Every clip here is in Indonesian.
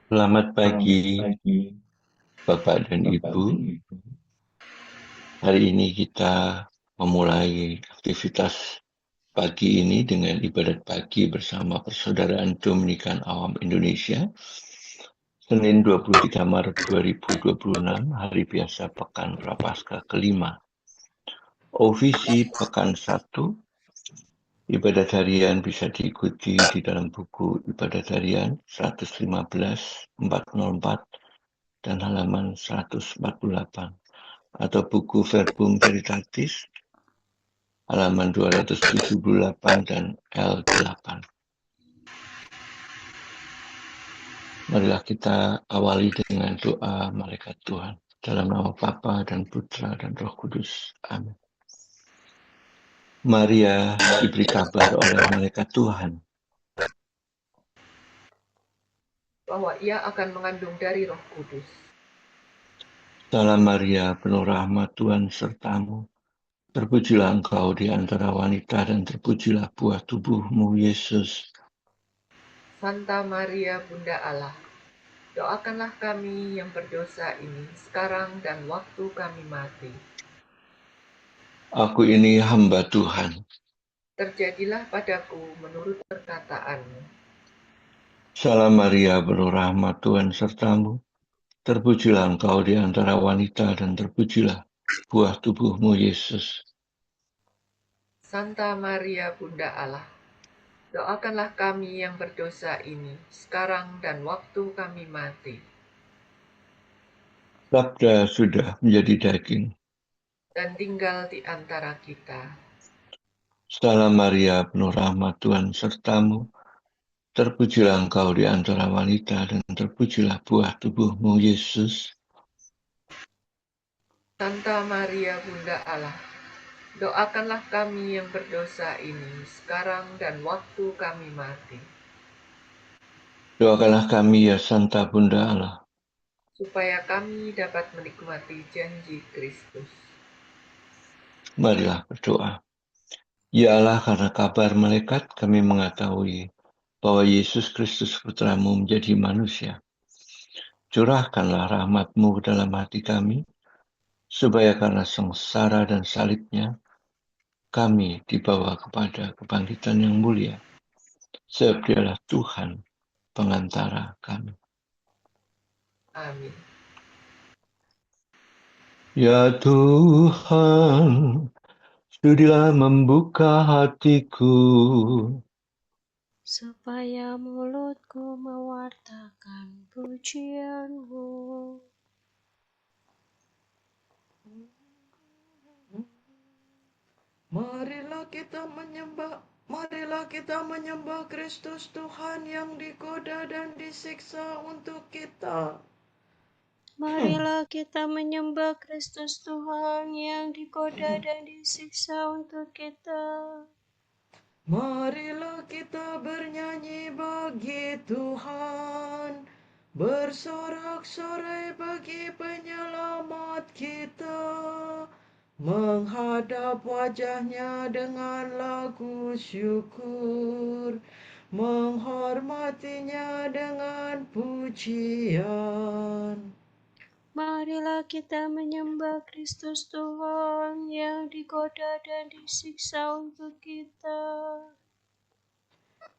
Selamat Selamat pagi, pagi, Bapak dan Bapak Ibu. dan Ibu. Hari ini kita memulai aktivitas pagi ini dengan ibadat pagi bersama Persaudaraan Dominikan Awam Indonesia. Senin 23 Maret 2026, hari biasa Pekan Prapaskah kelima. OVC Pekan 1, ibadat harian bisa diikuti di dalam buku ibadat harian 115, 404, dan halaman 148. Atau buku Verbum Veritatis halaman 278 dan L8. Marilah kita awali dengan doa malaikat Tuhan. Dalam nama Bapa dan Putra dan Roh Kudus. Amin. Maria diberi kabar oleh malaikat Tuhan. Bahwa ia akan mengandung dari Roh Kudus. Salam Maria, penuh rahmat Tuhan sertamu. Terpujilah engkau di antara wanita dan terpujilah buah tubuhmu, Yesus. Santa Maria Bunda Allah, doakanlah kami yang berdosa ini sekarang dan waktu kami mati. Aku ini hamba Tuhan. Terjadilah padaku menurut perkataanmu. Salam Maria, penuh rahmat Tuhan sertamu. Terpujilah engkau di antara wanita dan terpujilah buah tubuhmu, Yesus. Santa Maria Bunda Allah, doakanlah kami yang berdosa ini sekarang dan waktu kami mati. Sabda sudah menjadi daging. Dan tinggal di antara kita. Salam Maria, penuh rahmat Tuhan sertamu. Terpujilah engkau di antara wanita dan terpujilah buah tubuhmu, Yesus. Santa Maria Bunda Allah, doakanlah kami yang berdosa ini sekarang dan waktu kami mati. Doakanlah kami ya Santa Bunda Allah. Supaya kami dapat menikmati janji Kristus. Marilah berdoa. Ya Allah, karena kabar malaikat kami mengetahui bahwa Yesus Kristus Putramu menjadi manusia. Curahkanlah rahmat-Mu dalam hati kami, supaya karena sengsara dan salibnya, kami dibawa kepada kebangkitan yang mulia. Sebab Dialah Tuhan, pengantara kami. Amin. Ya Tuhan, sudilah membuka hatiku, supaya mulutku mewartakan pujianmu. Marilah kita menyembah Kristus Tuhan yang digoda dan disiksa untuk kita. Marilah kita menyembah Kristus Tuhan yang digoda dan disiksa untuk kita. Marilah kita bernyanyi bagi Tuhan, bersorak-sorai bagi penyelamat kita, menghadap wajahnya dengan lagu syukur, menghormatinya dengan pujian. Marilah kita menyembah Kristus Tuhan yang digoda dan disiksa untuk kita.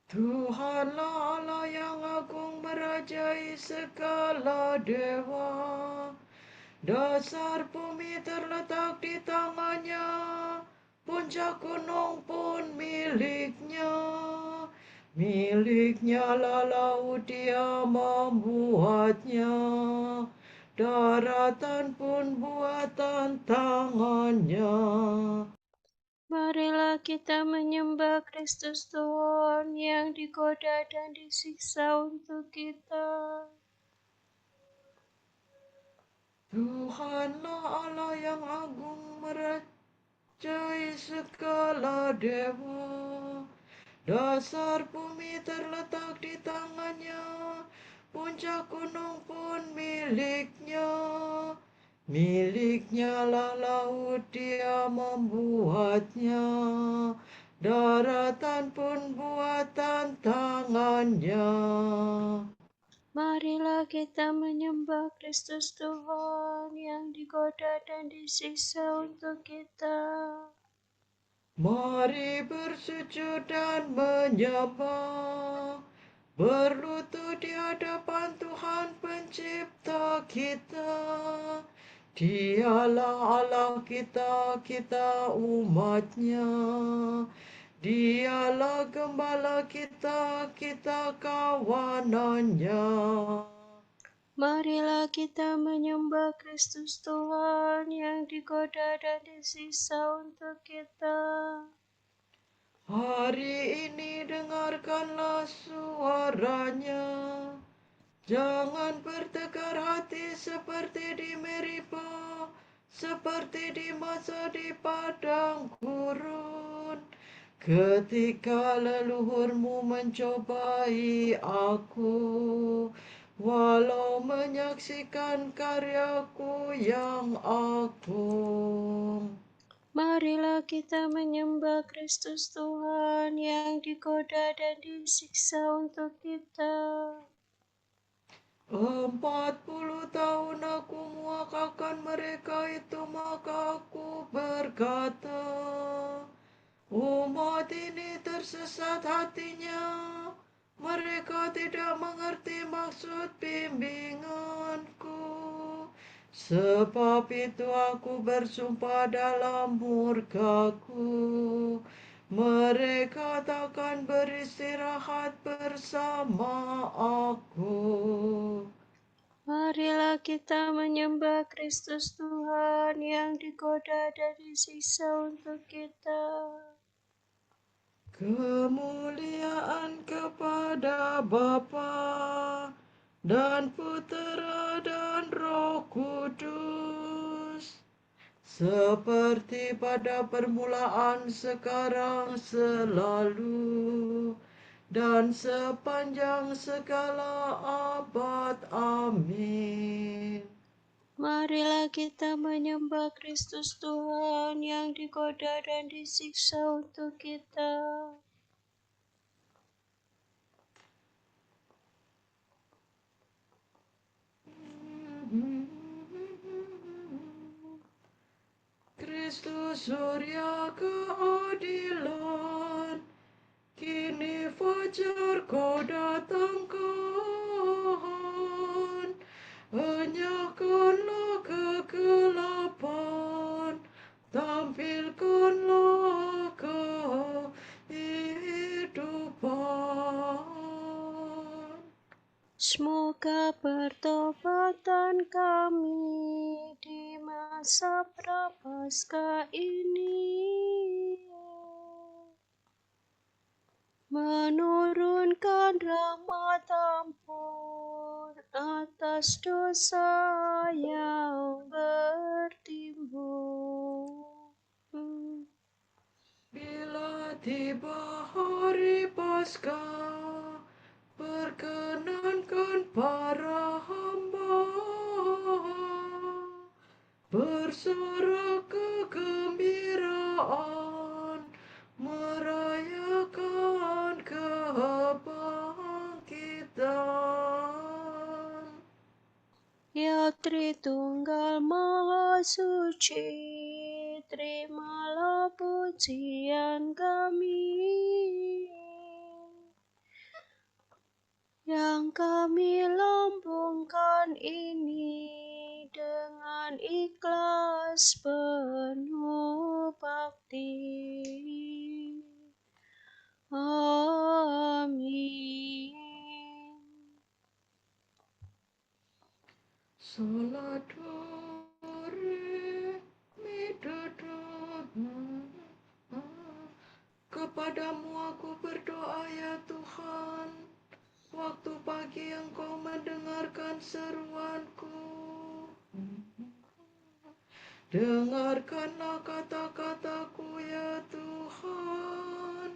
Tuhanlah Allah yang agung merajai segala dewa. Dasar bumi terletak di tangannya, puncak gunung pun miliknya. Miliknya lah laut, dia membuatnya. Daratan pun buatan tangannya. Marilah kita menyembah Kristus Tuhan yang digoda dan disiksa untuk kita. Tuhanlah Allah yang agung merajai segala dewa. Dasar bumi terletak di tangannya, puncak gunung pun miliknya. Miliknya lah laut, dia membuatnya. Daratan pun buatan tangannya. Marilah kita menyembah Kristus Tuhan yang digoda dan disiksa untuk kita. Mari bersujud dan menyembah, berlutut di hadapan Tuhan Pencipta kita. Dialah Allah kita, kita umatnya. Dialah gembala kita, kita kawanannya. Marilah kita menyembah Kristus Tuhan yang digoda dan disiksa untuk kita. Hari ini dengarkanlah suaranya. Jangan bertegar hati seperti di Meriba, seperti di masa di padang gurun. Ketika leluhurmu mencobai aku, walau menyaksikan karyaku yang agung. Marilah kita menyembah Kristus Tuhan yang digoda dan disiksa untuk kita. 40 tahun aku muakakan mereka itu, maka aku berkata, umat ini tersesat hatinya, mereka tidak mengerti maksud bimbinganku. Sebab itu aku bersumpah dalam murkaku, mereka takkan beristirahat bersama aku. Marilah kita menyembah Kristus Tuhan yang digoda dan disiksa untuk kita. Kemuliaan kepada Bapa dan Putera dan Roh Kudus, seperti pada permulaan, sekarang, selalu, dan sepanjang segala abad. Amin. Marilah kita menyembah Kristus Tuhan yang digoda dan disiksa untuk kita. Kristus surya keadilan, kini fajar kau datangkan. Enyahkanlah kegelapan, tampilkanlah kehidupan. Semoga pertobatan kami di masa prapaskah ini menurunkan rahmat ampun atas dosa yang bertimbun. Bila tiba hari Paskah, perkenankan para hamba bersorak kegembiraan, merayakan kebangkitan. Ya Tritunggal Maha Suci, terimalah pujian kami, yang kami lambungkan ini dengan ikhlas penuh bakti. Amin. Salat do re mi do do. Kepadamu aku berdoa ya Tuhan, waktu pagi Engkau mendengarkan seruanku. Dengarkanlah kata-kataku ya Tuhan,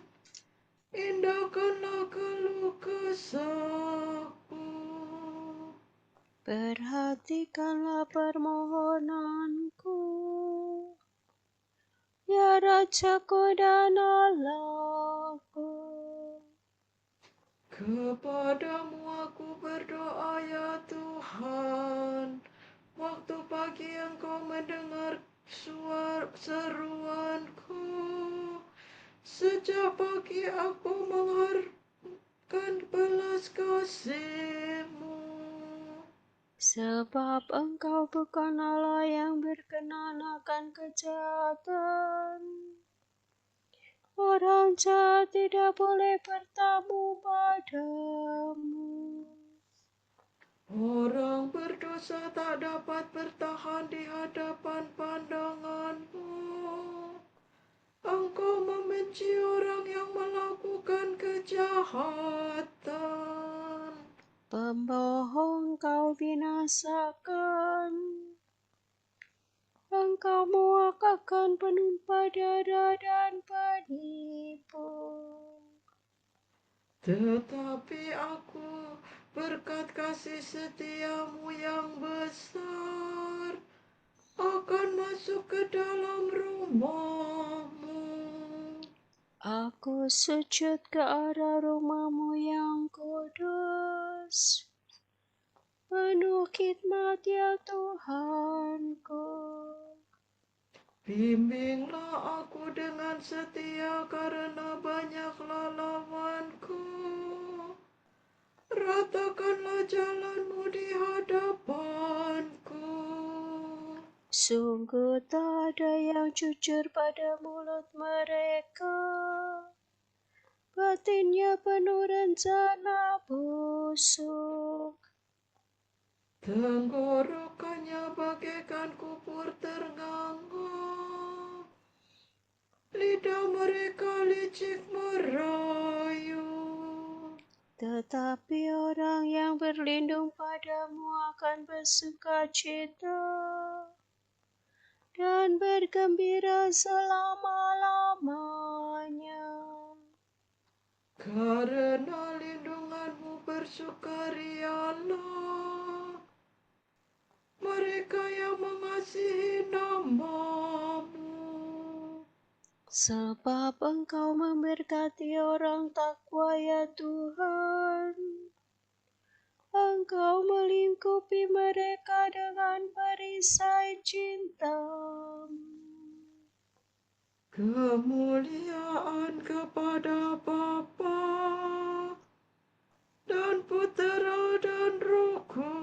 indahkanlah keluh kesahku. Perhatikanlah permohonanku, ya Rajaku dan Allahku. Kepadamu aku berdoa ya Tuhan. Waktu pagi Engkau mendengar seruanku. Sejak pagi aku mengharapkan belas kasih-Mu. Sebab Engkau bukan Allah yang berkenan akan kejahatan. Orang jahat tidak boleh bertamu padamu. Orang berdosa tak dapat bertahan di hadapan pandangan-Mu. Engkau membenci orang yang melakukan kejahatan. Pembohong Kau binasakan. Engkau muakakan penumpah darah dan penipu. Tetapi aku berkat kasih setia-Mu yang besar akan masuk ke dalam rumah-Mu. Aku sujud ke arah rumah-Mu yang kudus. Penuh khidmat ya Tuhanku. Bimbinglah aku dengan setia karena banyaklah lawanku. Ratakanlah jalan-Mu di hadapanku. Sungguh tak ada yang jujur pada mulut mereka. Batinnya penuh rencana busuk. Tenggorokannya bagaikan kupur ternganga. Lidah mereka licik merayu. Tetapi orang yang berlindung padamu akan bersuka cita dan bergembira selama-lamanya. Karena lindungan-Mu bersukarialah mereka yang mengasihi nama-Mu. Sebab Engkau memberkati orang takwa ya Tuhan. Engkau melingkupi mereka dengan perisai cinta-Mu. Kemuliaan kepada Bapa dan Putera dan Roh Kudus.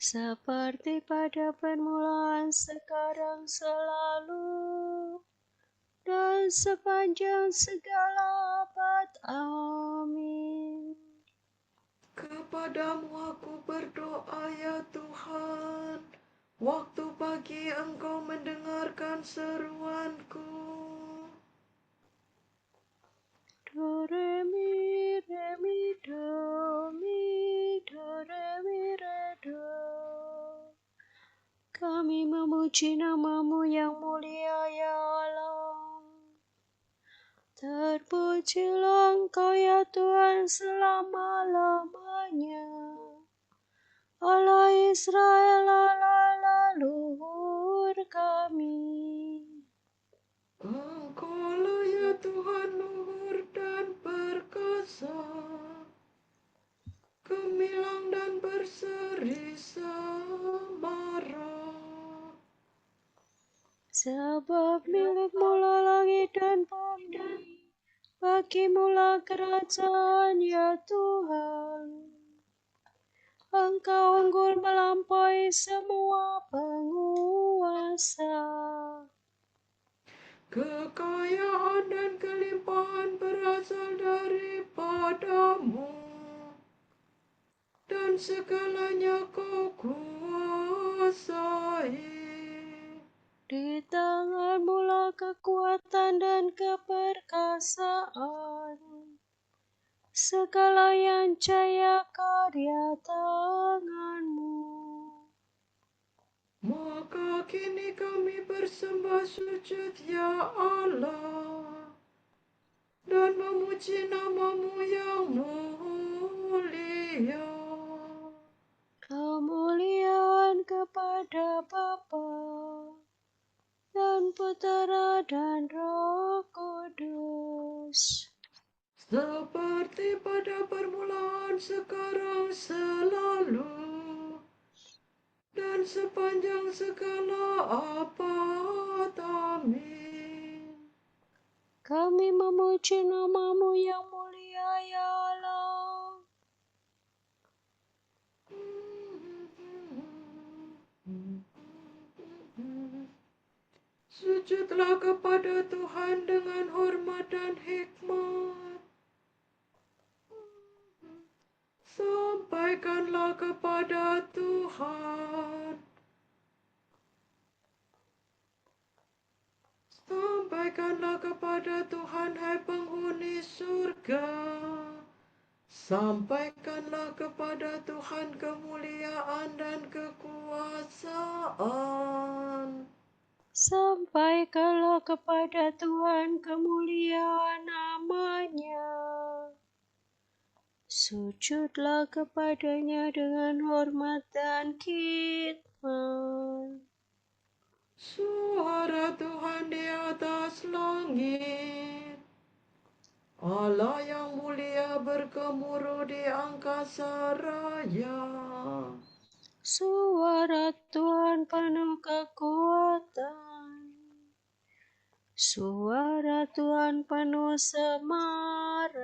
Seperti pada permulaan, sekarang, selalu, dan sepanjang segala abad. Amin. Kepadamu aku berdoa ya Tuhan. Waktu pagi Engkau mendengarkan seruanku. Do, re, mi, do, mi, do, re, mi, re, do. Kami memuji nama-Mu yang mulia ya Allah. Terpujilah Engkau ya Tuhan selama-lamanya. Allah Israel, Allah leluhur kami. Engkaulah ya Tuhan luhur dan perkasa, gemilang dan berseri sembara. Sebab milik-Mu langit dan bumi, bagi-Mu kerajaan ya Tuhan. Engkau unggul melampaui semua penguasa. Kekayaan dan kelimpahan berasal daripada-Mu, dan segalanya Kau kuasai. Di tangan-Mu kekuatan dan keperkasaan. Segala yang jaya karya tangan-Mu. Maka kini kami bersembah sujud ya Allah, dan memuji nama-Mu yang mulia. Kemuliaan kepada Bapa dan Putera dan Roh Kudus. seperti pada permulaan, sekarang, selalu, dan sepanjang segala abad. Amin. Kami memuji nama-Mu yang mulia, ya Allah. Sujudlah kepada Tuhan dengan hormat dan hikmat. Sampaikanlah kepada Tuhan. Sampaikanlah kepada Tuhan, hai penghuni surga. Sampaikanlah kepada Tuhan kemuliaan dan kekuasaan. Sampaikanlah kepada Tuhan kemuliaan nama-Nya. Sujudlah kepadanya dengan hormat dan khidmat. Suara Tuhan di atas langit. Allah yang mulia bergemuruh di angkasa raya. Suara Tuhan penuh kekuatan. Suara Tuhan penuh semarak.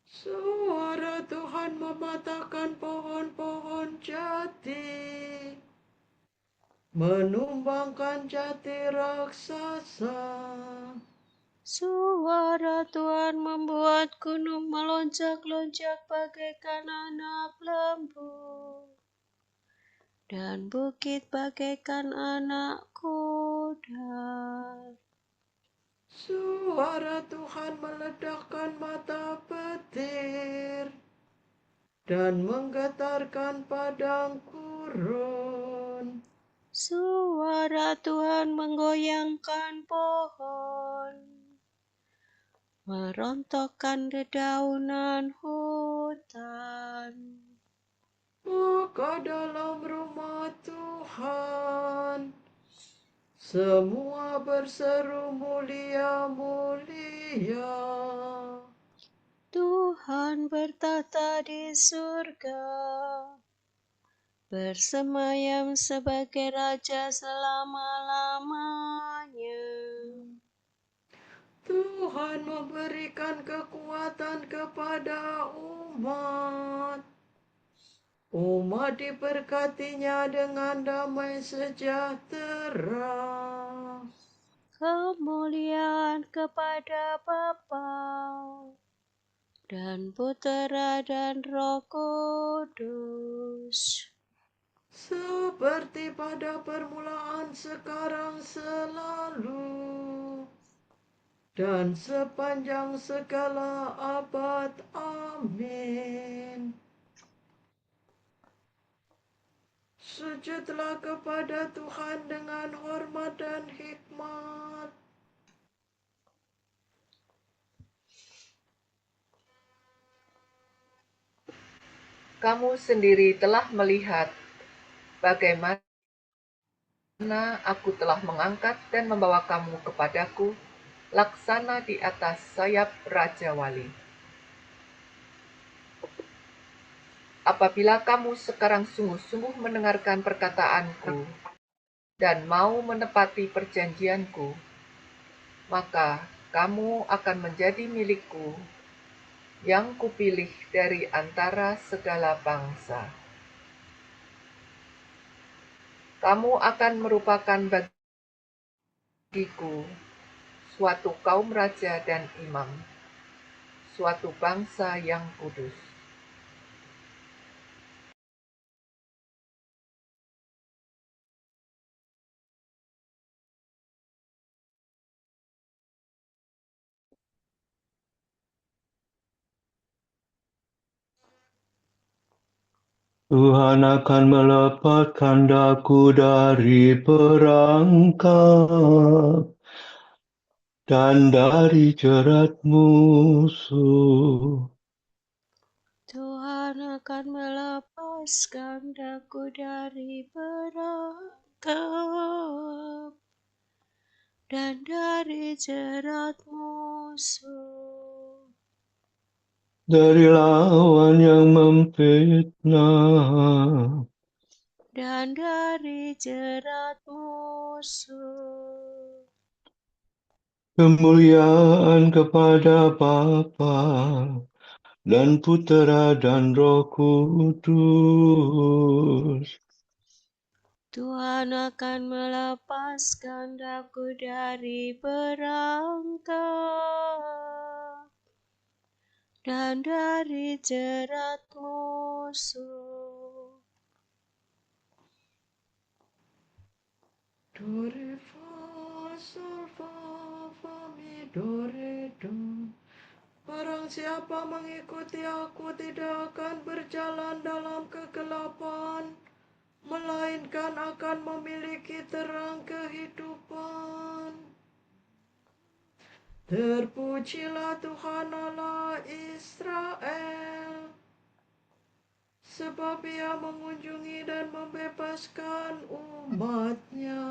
Suara Tuhan mematahkan pohon-pohon jati, menumbangkan jati raksasa. Suara Tuhan membuat gunung melonjak-lonjak bagaikan anak lembu, dan bukit bagaikan anak kuda. Suara Tuhan meledakkan mata petir dan menggetarkan padang gurun. Suara Tuhan menggoyangkan pohon, merontokkan dedaunan hutan. Maka dalam rumah Tuhan semua berseru mulia, mulia. Tuhan bertata di surga, bersemayam sebagai Raja selama-lamanya. Tuhan memberikan kekuatan kepada umat. Umat diberkatinya dengan damai sejahtera. Kemuliaan kepada Bapa dan Putera dan Roh Kudus, Seperti pada permulaan, sekarang, selalu, dan sepanjang segala abad. Amin. Sujudlah kepada Tuhan dengan hormat dan hikmat. Kamu sendiri telah melihat bagaimana aku telah mengangkat dan membawa kamu kepadaku, laksana di atas sayap Raja Wali. Apabila kamu sekarang sungguh-sungguh mendengarkan perkataanku dan mau menepati perjanjianku, maka kamu akan menjadi milikku yang kupilih dari antara segala bangsa. Kamu akan merupakan bagiku suatu kaum raja dan imam, suatu bangsa yang kudus. Tuhan akan melepaskan daku dari perangkap dan dari jerat musuh. Tuhan akan melepaskan daku dari perangkap dan dari jerat musuh. dari lawan yang memfitnah, dan dari jerat musuh. kemuliaan kepada Bapa dan Putera dan Roh Kudus. Tuhan akan melepaskan daku dari perangkap dan dari jerat musuh. Do, re, fa, sol, fa, fa, mi, do, re, do. Barang siapa mengikuti aku tidak akan berjalan dalam kegelapan, melainkan akan memiliki terang kehidupan. Terpujilah Tuhan Allah Israel, sebab Ia mengunjungi dan membebaskan umat-Nya.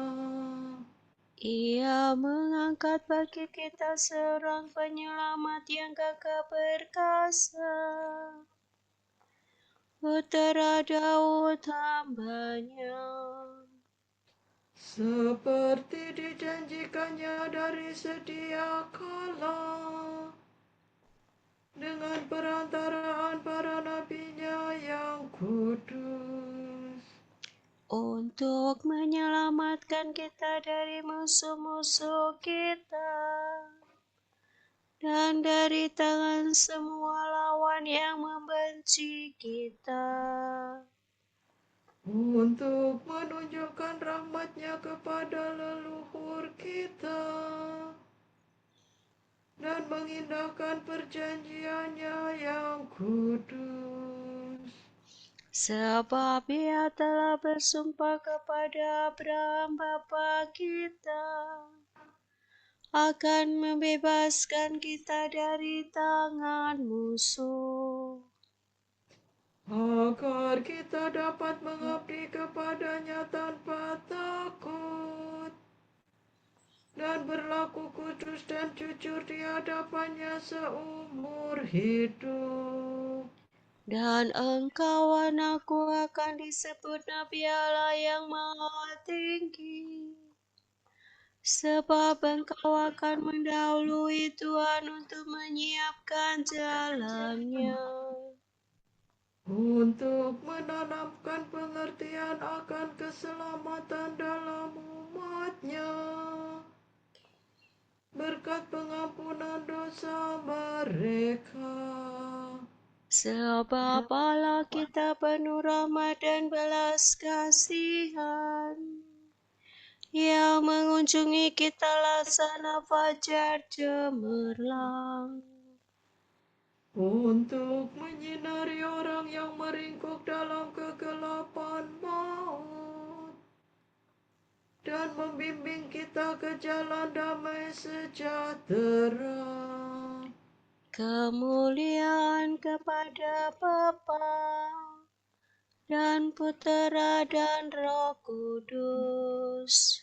Ia mengangkat bagi kita seorang penyelamat yang gagah perkasa, Putera Daud hamba-Nya. Seperti dijanjikannya dari sedia kala, dengan perantaraan para nabi-Nya yang kudus, Untuk menyelamatkan kita dari musuh-musuh kita dan dari tangan semua lawan yang membenci kita, untuk menunjukkan rahmat-Nya kepada leluhur kita dan mengindahkan perjanjian-Nya yang kudus. sebab Ia telah bersumpah kepada Abraham bapa kita akan membebaskan kita dari tangan musuh, Agar kita dapat mengabdi kepada-Nya tanpa takut dan berlaku kudus dan jujur di hadapan-Nya seumur hidup. dan engkau anakku akan disebut Nabi Allah yang Maha Tinggi, sebab engkau akan mendahului Tuhan untuk menyiapkan jalannya, Untuk menanamkan pengertian akan keselamatan dalam umat-Nya, berkat pengampunan dosa mereka. sebab Allah kita penuh rahmat dan belas kasihan, yang mengunjungi kita laksana fajar cemerlang, Untuk menyinari orang yang meringkuk dalam kegelapan maut, dan membimbing kita ke jalan damai sejahtera. kemuliaan kepada Bapa dan Putera dan Roh Kudus,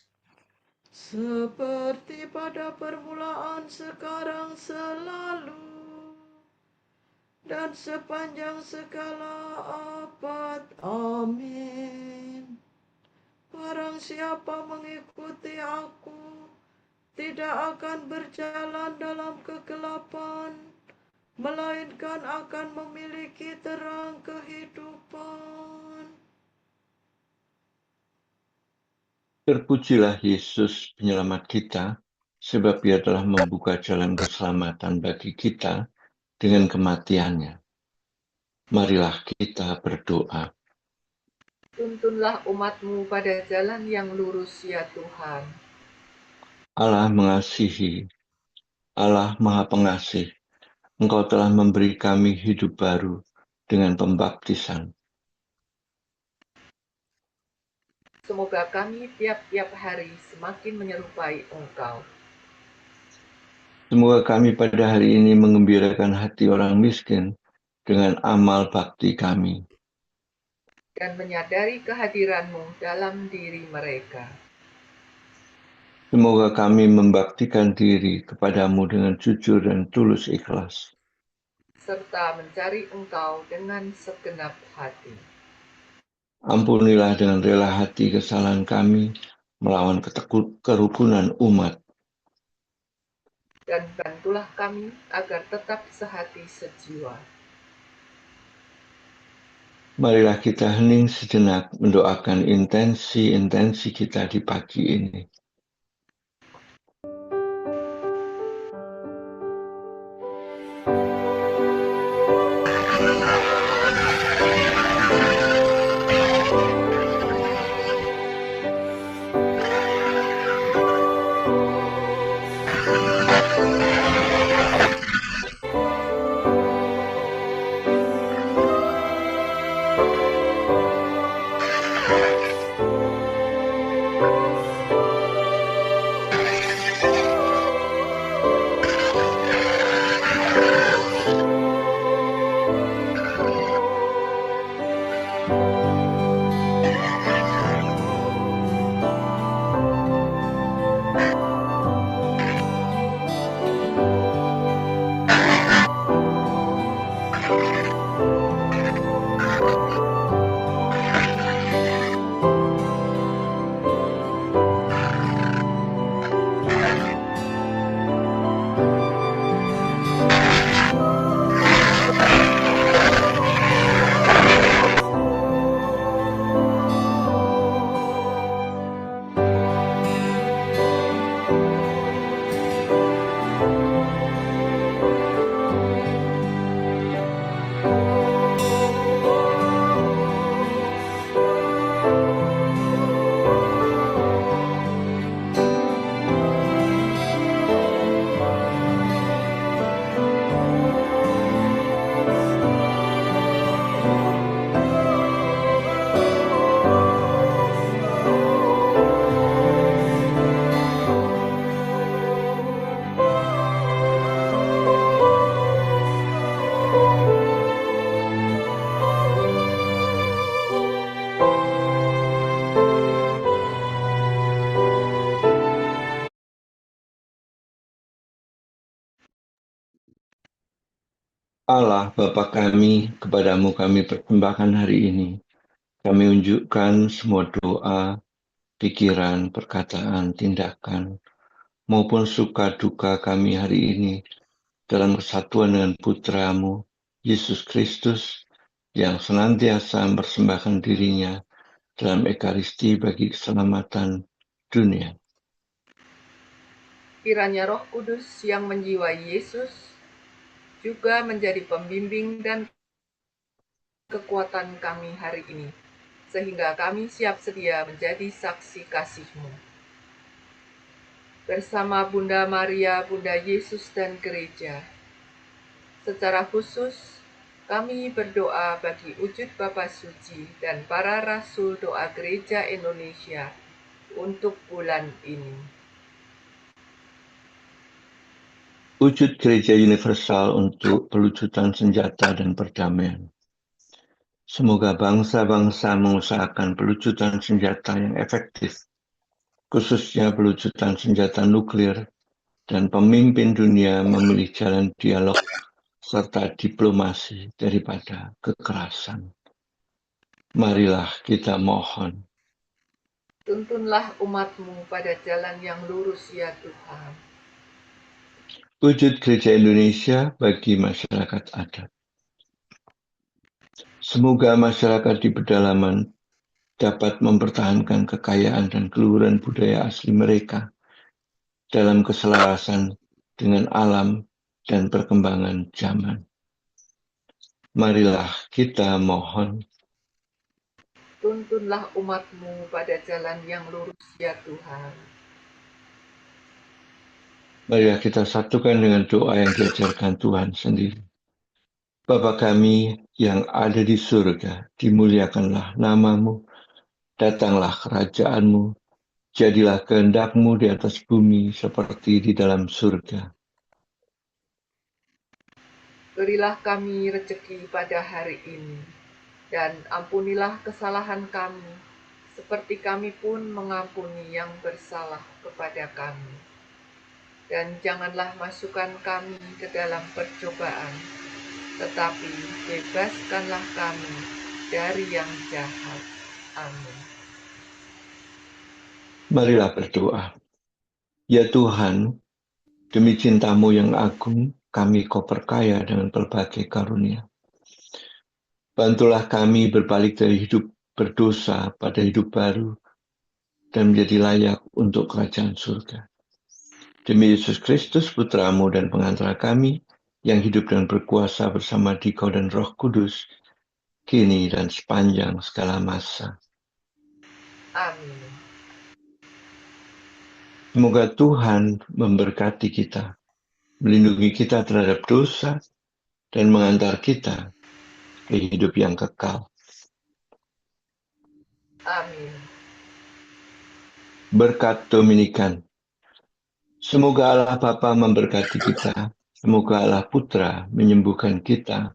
Seperti pada permulaan, sekarang, selalu, dan sepanjang segala abad. Amin. Barang siapa mengikuti aku tidak akan berjalan dalam kegelapan, melainkan akan memiliki terang kehidupan. Terpujilah Yesus penyelamat kita, sebab Ia telah membuka jalan keselamatan bagi kita dengan kematian-Nya. Marilah kita berdoa. Tuntunlah umat-Mu pada jalan yang lurus, ya Tuhan. Allah mengasihi, Allah Maha Pengasih, Engkau telah memberi kami hidup baru dengan pembaptisan. Semoga kami tiap-tiap hari semakin menyerupai Engkau. Semoga kami pada hari ini mengembirakan hati orang miskin dengan amal bakti kami. Dan menyadari kehadiran-Mu dalam diri mereka. Semoga kami membaktikan diri kepadamu dengan jujur dan tulus ikhlas. serta mencari Engkau dengan segenap hati. Ampunilah dengan rela hati kesalahan kami melawan kerukunan umat. Dan bantulah kami agar tetap sehati sejiwa. Marilah kita hening sejenak mendoakan intensi-intensi kita di pagi ini. Allah Bapa kami, kepadamu kami persembahkan hari ini. Kami unjukkan semua doa, pikiran, perkataan, tindakan, maupun suka duka kami hari ini dalam kesatuan dengan Putra-Mu, Yesus Kristus, yang senantiasa mempersembahkan dirinya dalam Ekaristi bagi keselamatan dunia. Kiranya Roh Kudus yang menjiwai Yesus juga menjadi pembimbing dan kekuatan kami hari ini, sehingga kami siap sedia menjadi saksi kasih-Mu. Bersama Bunda Maria, Bunda Yesus dan Gereja, secara khusus kami berdoa bagi wujud Bapa Suci dan para Rasul Doa Gereja Indonesia untuk bulan ini. Wujud Gereja Universal untuk pelucutan senjata dan perdamaian. Semoga bangsa-bangsa mengusahakan pelucutan senjata yang efektif, khususnya pelucutan senjata nuklir, dan pemimpin dunia memilih jalan dialog serta diplomasi daripada kekerasan. Marilah kita mohon. Tuntunlah umat-Mu pada jalan yang lurus ya Tuhan. Wujud Gereja Indonesia bagi masyarakat adat. Semoga masyarakat di pedalaman dapat mempertahankan kekayaan dan keluhuran budaya asli mereka dalam keselarasan dengan alam dan perkembangan zaman. Marilah kita mohon. Tuntunlah umat-Mu pada jalan yang lurus ya Tuhan. Marilah kita satukan dengan doa yang diajarkan Tuhan sendiri. Bapa kami yang ada di surga, dimuliakanlah nama-Mu, datanglah kerajaan-Mu, jadilah kehendak-Mu di atas bumi seperti di dalam surga. Berilah kami rezeki pada hari ini, dan ampunilah kesalahan kami, seperti kami pun mengampuni yang bersalah kepada kami. Dan janganlah masukkan kami ke dalam percobaan, tetapi bebaskanlah kami dari yang jahat. Amin. Marilah berdoa. Ya Tuhan, demi cinta-Mu yang agung, kami Kau perkaya dengan berbagai karunia. Bantulah kami berbalik dari hidup berdosa pada hidup baru dan menjadi layak untuk kerajaan surga. Demi Yesus Kristus, Putra-Mu dan pengantara kami, yang hidup dan berkuasa bersama Dikau dan Roh Kudus, kini dan sepanjang segala masa. Amin. Semoga Tuhan memberkati kita, melindungi kita terhadap dosa, dan mengantar kita ke hidup yang kekal. Amin. Berkat Dominikan. Semoga Allah Bapa memberkati kita, semoga Allah Putra menyembuhkan kita,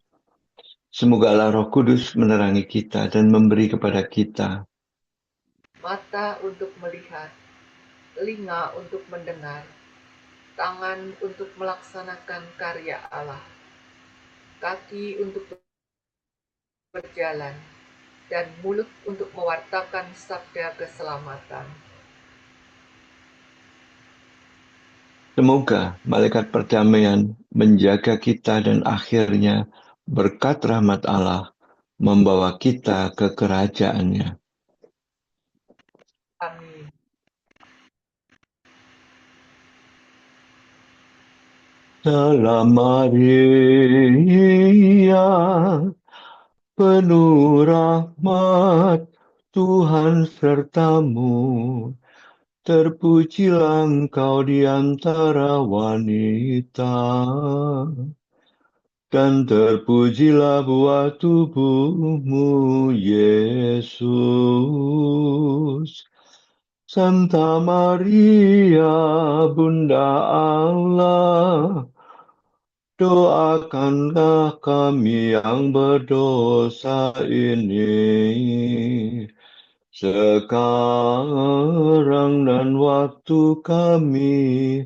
semoga Allah Roh Kudus menerangi kita dan memberi kepada kita Mata untuk melihat, telinga untuk mendengar, tangan untuk melaksanakan karya Allah, kaki untuk berjalan, dan mulut untuk mewartakan sabda keselamatan. Semoga malaikat perdamaian menjaga kita dan akhirnya berkat rahmat Allah membawa kita ke kerajaan-Nya. Amin. Salam Maria, penuh rahmat, Tuhan sertamu. Terpujilah engkau di antara wanita, dan terpujilah buah tubuhmu, Yesus. Santa Maria, Bunda Allah, doakanlah kami yang berdosa ini, sekarang dan waktu kami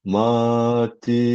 mati.